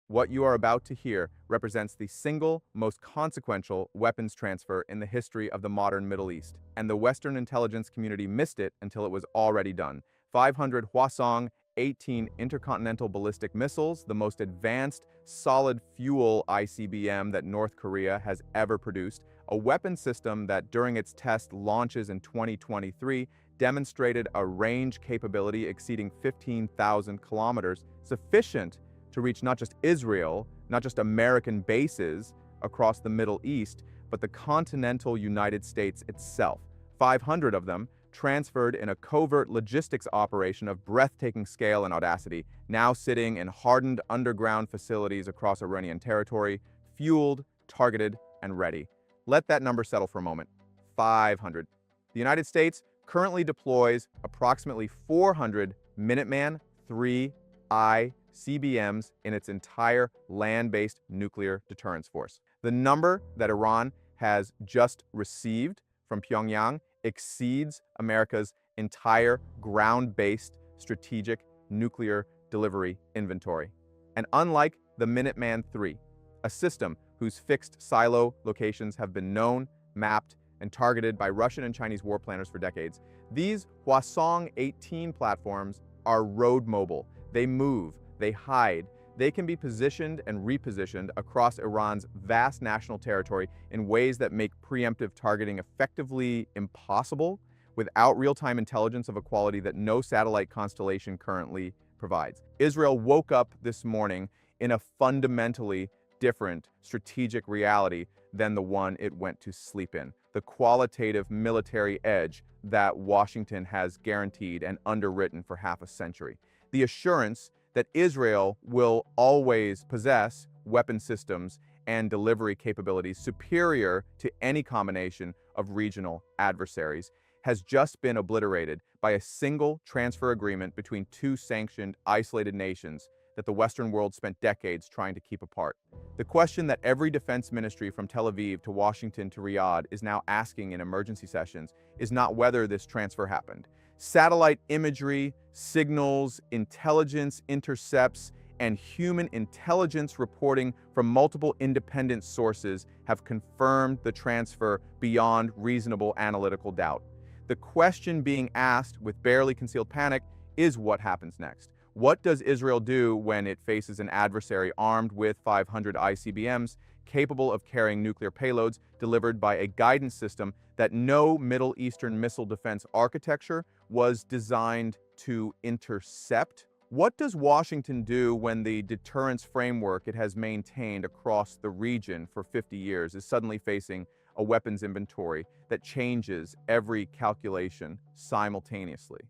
What you are about to hear represents the single most consequential weapons transfer in the history of the modern Middle East, and the Western intelligence community missed it until it was already done. 500 Hwasong-18 intercontinental ballistic missiles, the most advanced solid-fuel ICBM that North Korea has ever produced, a weapon system that during its test launches in 2023 demonstrated a range capability exceeding 15,000 kilometers, sufficient to reach not just Israel, not just American bases across the Middle East, but the continental United States itself. 500 of them transferred in a covert logistics operation of breathtaking scale and audacity, now sitting in hardened underground facilities across Iranian territory, fueled, targeted, and ready. Let that number settle for a moment. 500. The United States currently deploys approximately 400 Minuteman III ICBMs in its entire land-based nuclear deterrence force. The number that Iran has just received from Pyongyang exceeds America's entire ground-based strategic nuclear delivery inventory. And unlike the Minuteman III, a system whose fixed silo locations have been known, mapped, and targeted by Russian and Chinese war planners for decades, these Hwasong-18 platforms are road mobile. They move, they hide, they can be positioned and repositioned across Iran's vast national territory in ways that make preemptive targeting effectively impossible without real-time intelligence of a quality that no satellite constellation currently provides. Israel woke up this morning in a fundamentally different strategic reality than the one it went to sleep in. The qualitative military edge that Washington has guaranteed and underwritten for half a century. The assurance that Israel will always possess weapon systems and delivery capabilities superior to any combination of regional adversaries has just been obliterated by a single transfer agreement between two sanctioned, isolated nations that the Western world spent decades trying to keep apart. The question that every defense ministry from Tel Aviv to Washington to Riyadh is now asking in emergency sessions is not whether this transfer happened. Satellite imagery, signals, intelligence intercepts, and human intelligence reporting from multiple independent sources have confirmed the transfer beyond reasonable analytical doubt. The question being asked with barely concealed panic is what happens next. What does Israel do when it faces an adversary armed with 500 ICBMs, capable of carrying nuclear payloads delivered by a guidance system that no Middle Eastern missile defense architecture was designed to intercept? What does Washington do when the deterrence framework it has maintained across the region for 50 years is suddenly facing a weapons inventory that changes every calculation simultaneously?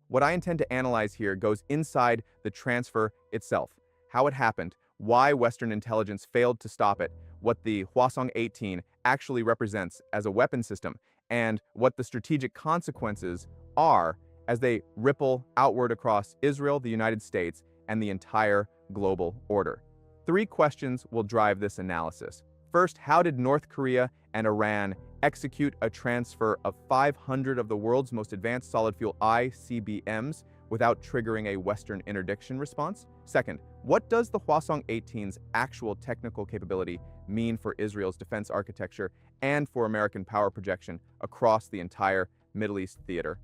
What I intend to analyze here goes inside the transfer itself, how it happened, why Western intelligence failed to stop it, what the Hwasong-18 actually represents as a weapon system, and what the strategic consequences are as they ripple outward across Israel, the United States, and the entire global order. Three questions will drive this analysis. First, how did North Korea and Iran execute a transfer of 500 of the world's most advanced solid-fuel ICBMs without triggering a Western interdiction response? Second, what does the Hwasong-18's actual technical capability mean for Israel's defense architecture and for American power projection across the entire Middle East theater?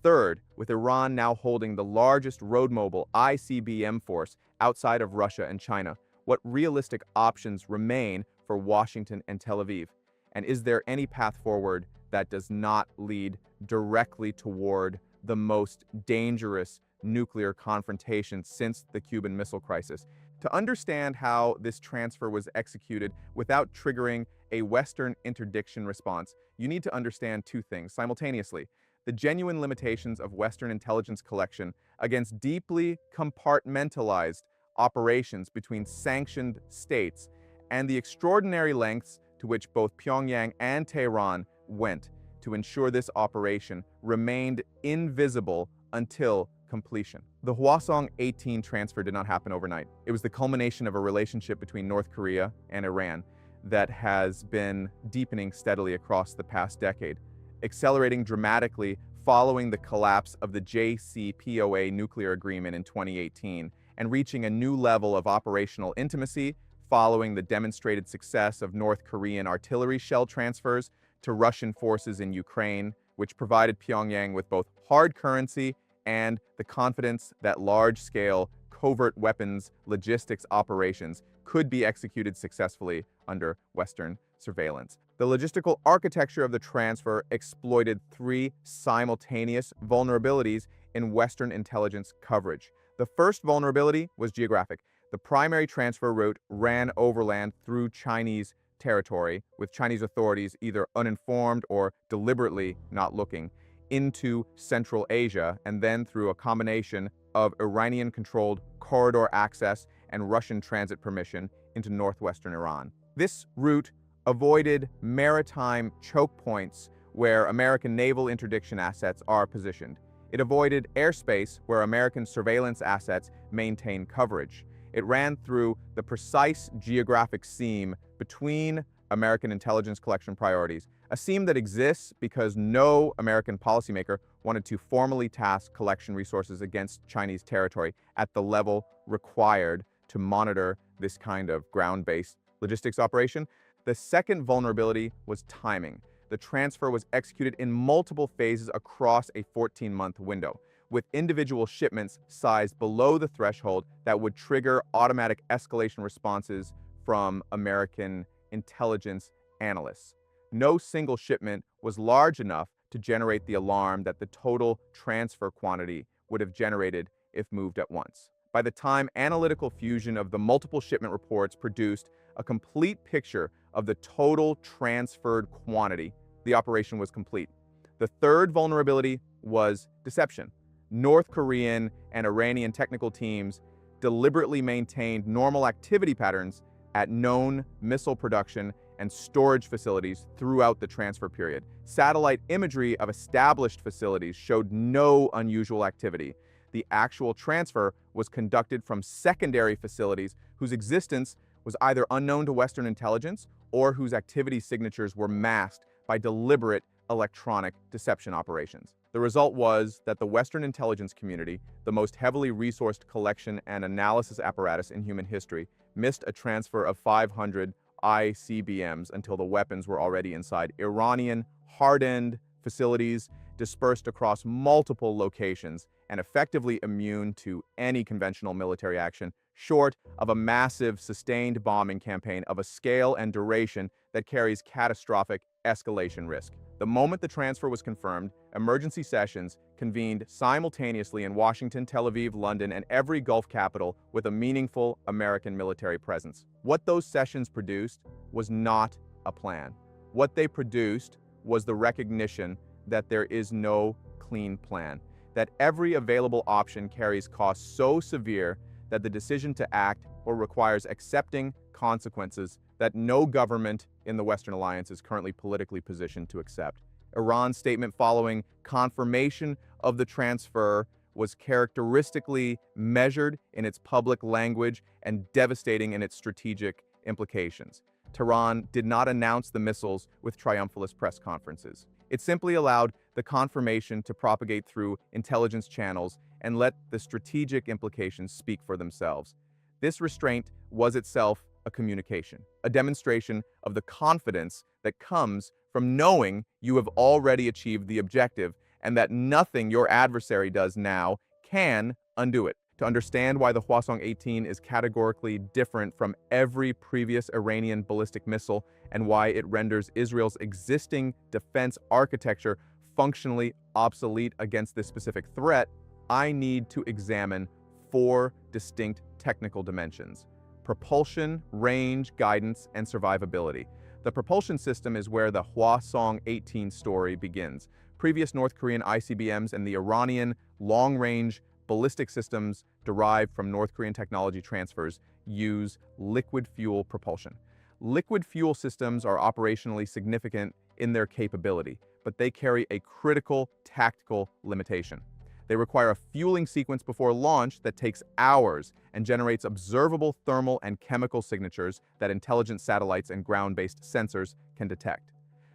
Third, with Iran now holding the largest road-mobile ICBM force outside of Russia and China, what realistic options remain for Washington and Tel Aviv? And is there any path forward that does not lead directly toward the most dangerous nuclear confrontation since the Cuban Missile Crisis? To understand how this transfer was executed without triggering a Western interdiction response, you need to understand two things simultaneously: the genuine limitations of Western intelligence collection against deeply compartmentalized operations between sanctioned states, and the extraordinary lengths to which both Pyongyang and Tehran went to ensure this operation remained invisible until completion. The Hwasong-18 transfer did not happen overnight. It was the culmination of a relationship between North Korea and Iran that has been deepening steadily across the past decade, accelerating dramatically following the collapse of the JCPOA nuclear agreement in 2018 and reaching a new level of operational intimacy following the demonstrated success of North Korean artillery shell transfers to Russian forces in Ukraine, which provided Pyongyang with both hard currency and the confidence that large-scale covert weapons logistics operations could be executed successfully under Western surveillance. The logistical architecture of the transfer exploited three simultaneous vulnerabilities in Western intelligence coverage. The first vulnerability was geographic. The primary transfer route ran overland through Chinese territory, with Chinese authorities either uninformed or deliberately not looking, into Central Asia, and then through a combination of Iranian-controlled corridor access and Russian transit permission into northwestern Iran. This route avoided maritime choke points where American naval interdiction assets are positioned. It avoided airspace where American surveillance assets maintain coverage. It ran through the precise geographic seam between American intelligence collection priorities, a seam that exists because no American policymaker wanted to formally task collection resources against Chinese territory at the level required to monitor this kind of ground-based logistics operation. The second vulnerability was timing. The transfer was executed in multiple phases across a 14-month window, with individual shipments sized below the threshold that would trigger automatic escalation responses from American intelligence analysts. No single shipment was large enough to generate the alarm that the total transfer quantity would have generated if moved at once. By the time analytical fusion of the multiple shipment reports produced a complete picture of the total transferred quantity, the operation was complete. The third vulnerability was deception. North Korean and Iranian technical teams deliberately maintained normal activity patterns at known missile production and storage facilities throughout the transfer period. Satellite imagery of established facilities showed no unusual activity. The actual transfer was conducted from secondary facilities whose existence was either unknown to Western intelligence or whose activity signatures were masked by deliberate electronic deception operations. The result was that the Western intelligence community, the most heavily resourced collection and analysis apparatus in human history, missed a transfer of 500 ICBMs until the weapons were already inside Iranian hardened facilities dispersed across multiple locations and effectively immune to any conventional military action, short of a massive sustained bombing campaign of a scale and duration that carries catastrophic escalation risk. The moment the transfer was confirmed, emergency sessions convened simultaneously in Washington, Tel Aviv, London, and every Gulf capital with a meaningful American military presence. What those sessions produced was not a plan. What they produced was the recognition that there is no clean plan, that every available option carries costs so severe that the decision to act or requires accepting consequences that no government in the Western alliance is currently politically positioned to accept. Iran's statement following confirmation of the transfer was characteristically measured in its public language and devastating in its strategic implications. Tehran did not announce the missiles with triumphalist press conferences. It simply allowed the confirmation to propagate through intelligence channels and let the strategic implications speak for themselves. This restraint was itself a communication, a demonstration of the confidence that comes from knowing you have already achieved the objective and that nothing your adversary does now can undo it. To understand why the Hwasong-18 is categorically different from every previous Iranian ballistic missile and why it renders Israel's existing defense architecture functionally obsolete against this specific threat, I need to examine four distinct technical dimensions: propulsion, range, guidance, and survivability. The propulsion system is where the Hwasong-18 story begins. Previous North Korean ICBMs and the Iranian long-range ballistic systems derived from North Korean technology transfers use liquid fuel propulsion. Liquid fuel systems are operationally significant in their capability, but they carry a critical tactical limitation. They require a fueling sequence before launch that takes hours and generates observable thermal and chemical signatures that intelligent satellites and ground-based sensors can detect.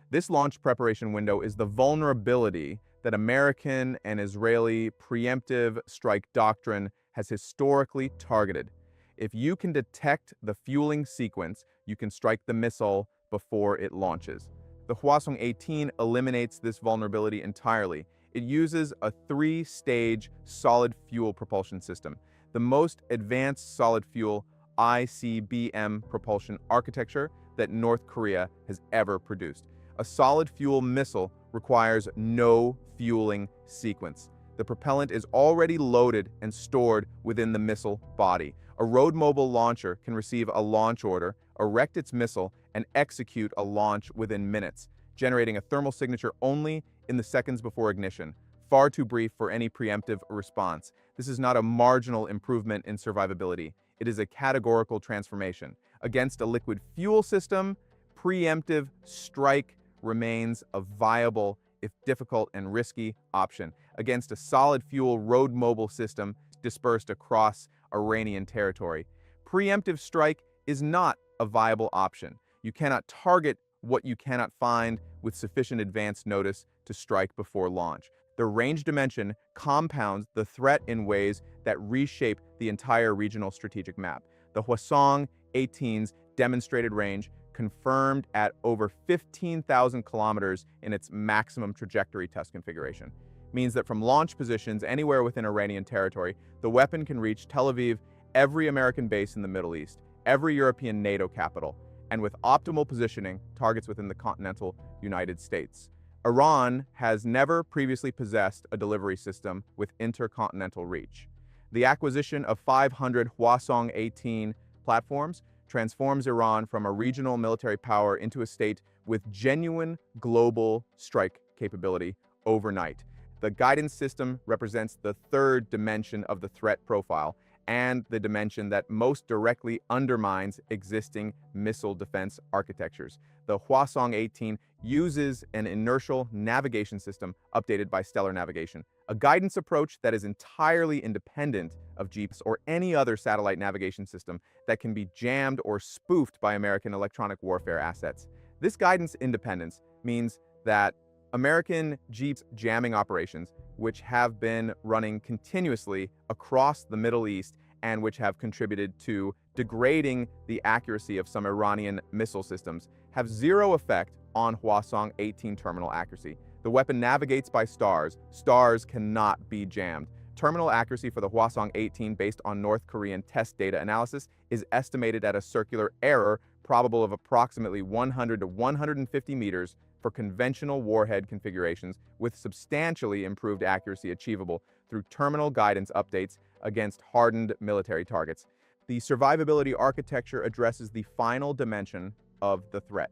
This launch preparation window is the vulnerability that American and Israeli preemptive strike doctrine has historically targeted. If you can detect the fueling sequence, you can strike the missile before it launches. The Hwasong-18 eliminates this vulnerability entirely. It uses a three-stage solid fuel propulsion system, the most advanced solid fuel ICBM propulsion architecture that North Korea has ever produced. A solid fuel missile requires no fueling sequence. The propellant is already loaded and stored within the missile body. A road mobile launcher can receive a launch order, erect its missile, and execute a launch within minutes, generating a thermal signature only in the seconds before ignition, far too brief for any preemptive response. This is not a marginal improvement in survivability. It is a categorical transformation. Against a liquid fuel system, preemptive strike remains a viable, if difficult and risky, option. Against a solid fuel road mobile system dispersed across Iranian territory, preemptive strike is not a viable option. You cannot target what you cannot find with sufficient advance notice to strike before launch. The range dimension compounds the threat in ways that reshape the entire regional strategic map. The Hwasong-18's demonstrated range, confirmed at over 15,000 kilometers in its maximum trajectory test configuration, means that from launch positions anywhere within Iranian territory, the weapon can reach Tel Aviv, every American base in the Middle East, every European NATO capital, and with optimal positioning, targets within the continental United States. Iran has never previously possessed a delivery system with intercontinental reach. The acquisition of 500 Hwasong-18 platforms transforms Iran from a regional military power into a state with genuine global strike capability overnight. The guidance system represents the third dimension of the threat profile and the dimension that most directly undermines existing missile defense architectures. The Hwasong-18 uses an inertial navigation system updated by stellar navigation, a guidance approach that is entirely independent of GPS or any other satellite navigation system that can be jammed or spoofed by American electronic warfare assets. This guidance independence means that American GPS jamming operations, which have been running continuously across the Middle East and which have contributed to degrading the accuracy of some Iranian missile systems, have zero effect on Hwasong-18 terminal accuracy. The weapon navigates by stars. Stars cannot be jammed. Terminal accuracy for the Hwasong-18 based on North Korean test data analysis is estimated at a circular error probable of approximately 100 to 150 meters for conventional warhead configurations, with substantially improved accuracy achievable through terminal guidance updates against hardened military targets. The survivability architecture addresses the final dimension of the threat.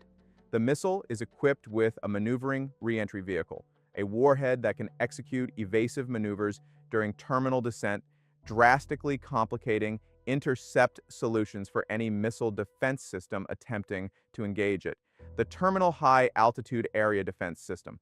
The missile is equipped with a maneuvering re-entry vehicle, a warhead that can execute evasive maneuvers during terminal descent, drastically complicating intercept solutions for any missile defense system attempting to engage it. The Terminal High Altitude Area Defense System,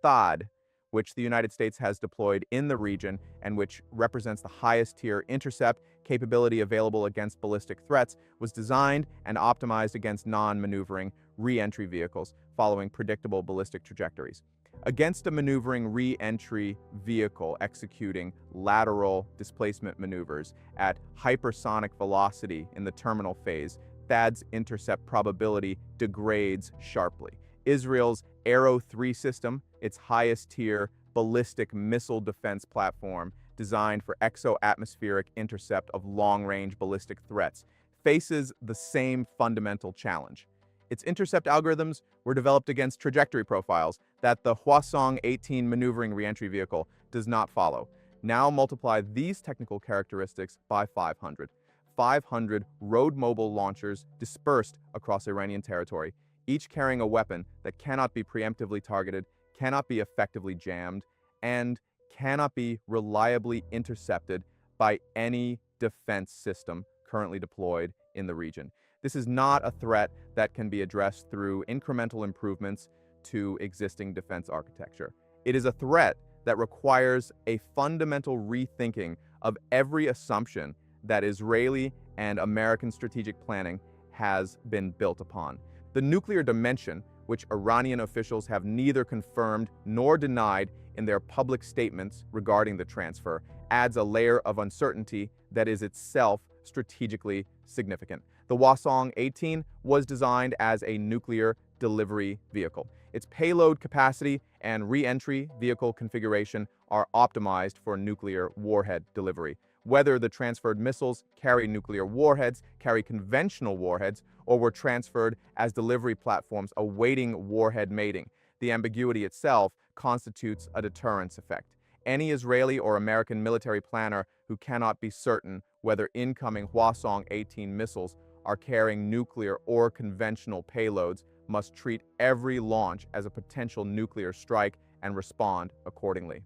THAAD, which the United States has deployed in the region and which represents the highest tier intercept capability available against ballistic threats, was designed and optimized against non-maneuvering re-entry vehicles following predictable ballistic trajectories. Against a maneuvering re-entry vehicle executing lateral displacement maneuvers at hypersonic velocity in the terminal phase, THAAD's intercept probability degrades sharply. Israel's Arrow 3 system, its highest tier ballistic missile defense platform designed for exo-atmospheric intercept of long-range ballistic threats, faces the same fundamental challenge. Its intercept algorithms were developed against trajectory profiles that the Hwasong-18 maneuvering re-entry vehicle does not follow. Now multiply these technical characteristics by 500. 500 road mobile launchers dispersed across Iranian territory, each carrying a weapon that cannot be preemptively targeted, cannot be effectively jammed, and cannot be reliably intercepted by any defense system currently deployed in the region. This is not a threat that can be addressed through incremental improvements to existing defense architecture. It is a threat that requires a fundamental rethinking of every assumption that Israeli and American strategic planning has been built upon. The nuclear dimension, which Iranian officials have neither confirmed nor denied in their public statements regarding the transfer, adds a layer of uncertainty that is itself strategically significant. The Hwasong-18 was designed as a nuclear delivery vehicle. Its payload capacity and re-entry vehicle configuration are optimized for nuclear warhead delivery. Whether the transferred missiles carry nuclear warheads, carry conventional warheads, or were transferred as delivery platforms awaiting warhead mating, the ambiguity itself constitutes a deterrence effect. Any Israeli or American military planner who cannot be certain whether incoming Hwasong-18 missiles are carrying nuclear or conventional payloads must treat every launch as a potential nuclear strike and respond accordingly.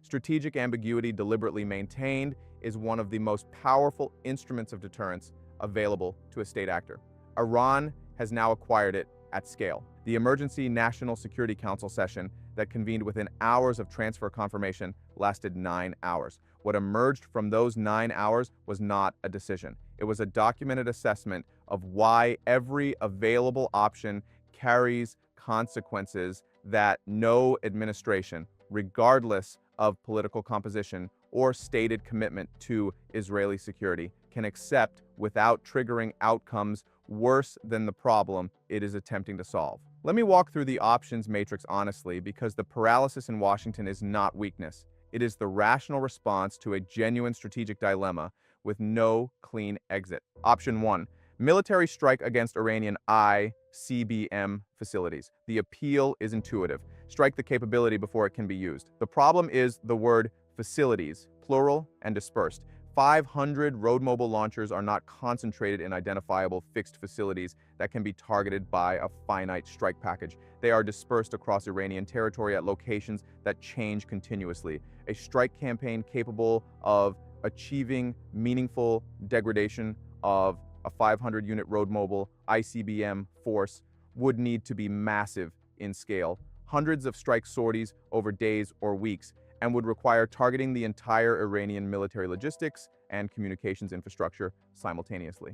Strategic ambiguity deliberately maintained is one of the most powerful instruments of deterrence available to a state actor. Iran has now acquired it at scale. The Emergency National Security Council session that convened within hours of transfer confirmation lasted 9 hours. What emerged from those 9 hours was not a decision. It was a documented assessment of why every available option carries consequences that no administration, regardless of political composition or stated commitment to Israeli security, can accept without triggering outcomes worse than the problem it is attempting to solve. Let me walk through the options matrix honestly, because the paralysis in Washington is not weakness. It is the rational response to a genuine strategic dilemma with no clean exit. Option 1. Military strike against Iranian ICBM facilities. The appeal is intuitive. Strike the capability before it can be used. The problem is the word facilities, plural and dispersed. 500 road mobile launchers are not concentrated in identifiable fixed facilities that can be targeted by a finite strike package. They are dispersed across Iranian territory at locations that change continuously. A strike campaign capable of achieving meaningful degradation of a 500-unit road mobile ICBM force would need to be massive in scale, hundreds of strike sorties over days or weeks, and would require targeting the entire Iranian military logistics and communications infrastructure simultaneously.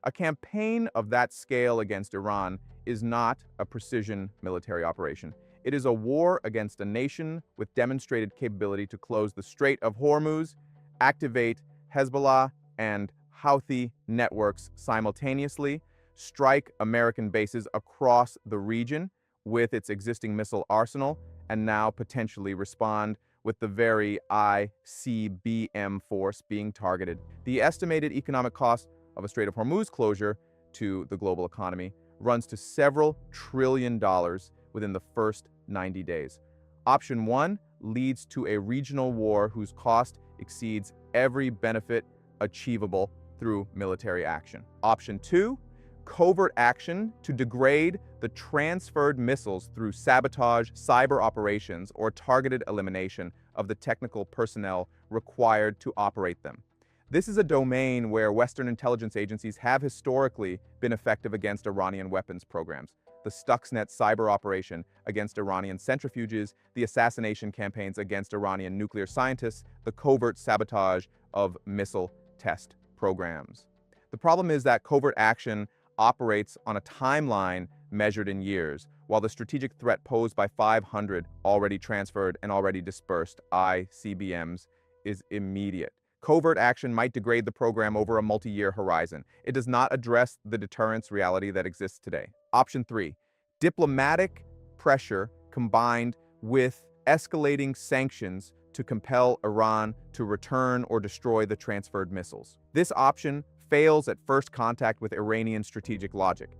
A campaign of that scale against Iran is not a precision military operation. It is a war against a nation with demonstrated capability to close the Strait of Hormuz, activate Hezbollah and Houthi networks simultaneously, strike American bases across the region with its existing missile arsenal, and now potentially respond with the very ICBM force being targeted. The estimated economic cost of a Strait of Hormuz closure to the global economy runs to several trillion dollars within the first 90 days. Option 1 leads to a regional war whose cost exceeds every benefit achievable through military action. Option 2, covert action to degrade the transferred missiles through sabotage, cyber operations, or targeted elimination of the technical personnel required to operate them. This is a domain where Western intelligence agencies have historically been effective against Iranian weapons programs. The Stuxnet cyber operation against Iranian centrifuges, the assassination campaigns against Iranian nuclear scientists, the covert sabotage of missile test programs. The problem is that covert action operates on a timeline measured in years, while the strategic threat posed by 500 already transferred and already dispersed ICBMs is immediate. Covert action might degrade the program over a multi-year horizon. It does not address the deterrence reality that exists today. Option 3, diplomatic pressure combined with escalating sanctions to compel Iran to return or destroy the transferred missiles. This option fails at first contact with Iranian strategic logic.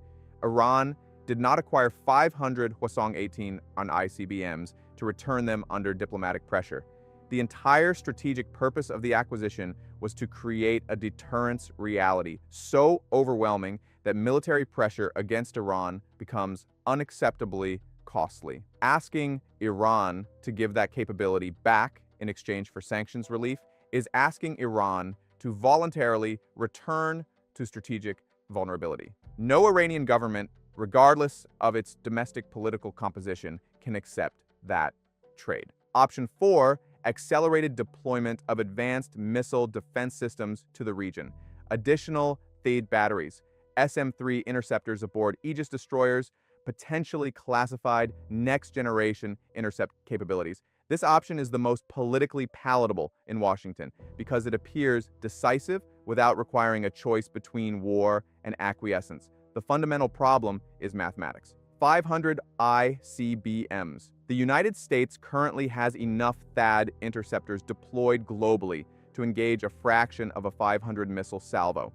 Iran did not acquire 500 Hwasong-18 on ICBMs to return them under diplomatic pressure. The entire strategic purpose of the acquisition was to create a deterrence reality so overwhelming that military pressure against Iran becomes unacceptably costly. Asking Iran to give that capability back in exchange for sanctions relief is asking Iran to voluntarily return to strategic vulnerability. No Iranian government, regardless of its domestic political composition, can accept that trade. Option 4, accelerated deployment of advanced missile defense systems to the region. Additional THAAD batteries, SM-3 interceptors aboard Aegis destroyers, potentially classified next-generation intercept capabilities. This option is the most politically palatable in Washington because it appears decisive without requiring a choice between war and acquiescence. The fundamental problem is mathematics. 500 ICBMs. The United States currently has enough THAAD interceptors deployed globally to engage a fraction of a 500 missile salvo.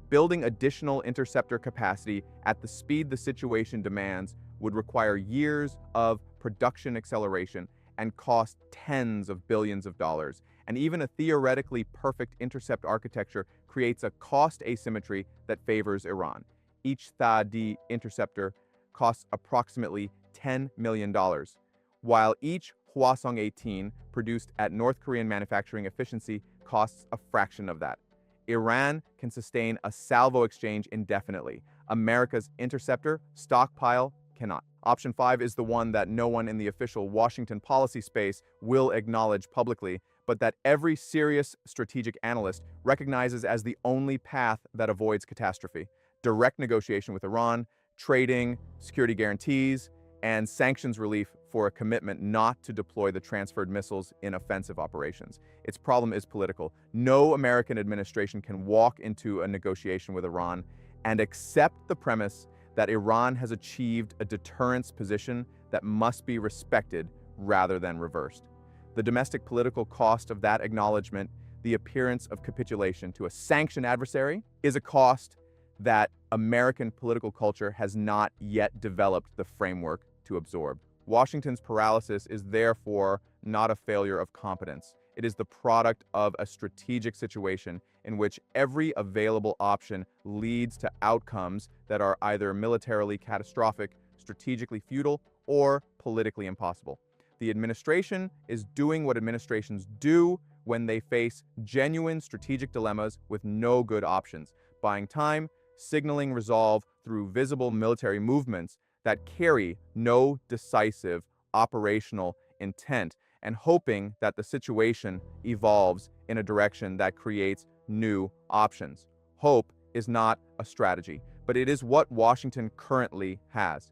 Building additional interceptor capacity at the speed the situation demands would require years of production acceleration and cost tens of billions of dollars. And even a theoretically perfect intercept architecture creates a cost asymmetry that favors Iran. Each THAAD interceptor costs approximately $10 million, while each Hwasong-18 produced at North Korean manufacturing efficiency costs a fraction of that. Iran can sustain a salvo exchange indefinitely. America's interceptor stockpile cannot. Option 5 is the one that no one in the official Washington policy space will acknowledge publicly, but that every serious strategic analyst recognizes as the only path that avoids catastrophe. Direct negotiation with Iran, trading, security guarantees, and sanctions relief for a commitment not to deploy the transferred missiles in offensive operations. Its problem is political. No American administration can walk into a negotiation with Iran and accept the premise that Iran has achieved a deterrence position that must be respected rather than reversed. The domestic political cost of that acknowledgement, the appearance of capitulation to a sanctioned adversary, is a cost that American political culture has not yet developed the framework to absorb. Washington's paralysis is therefore not a failure of competence. It is the product of a strategic situation in which every available option leads to outcomes that are either militarily catastrophic, strategically futile, or politically impossible. The administration is doing what administrations do when they face genuine strategic dilemmas with no good options, buying time, signaling resolve through visible military movements that carry no decisive operational intent, and hoping that the situation evolves in a direction that creates new options. Hope is not a strategy, but it is what Washington currently has.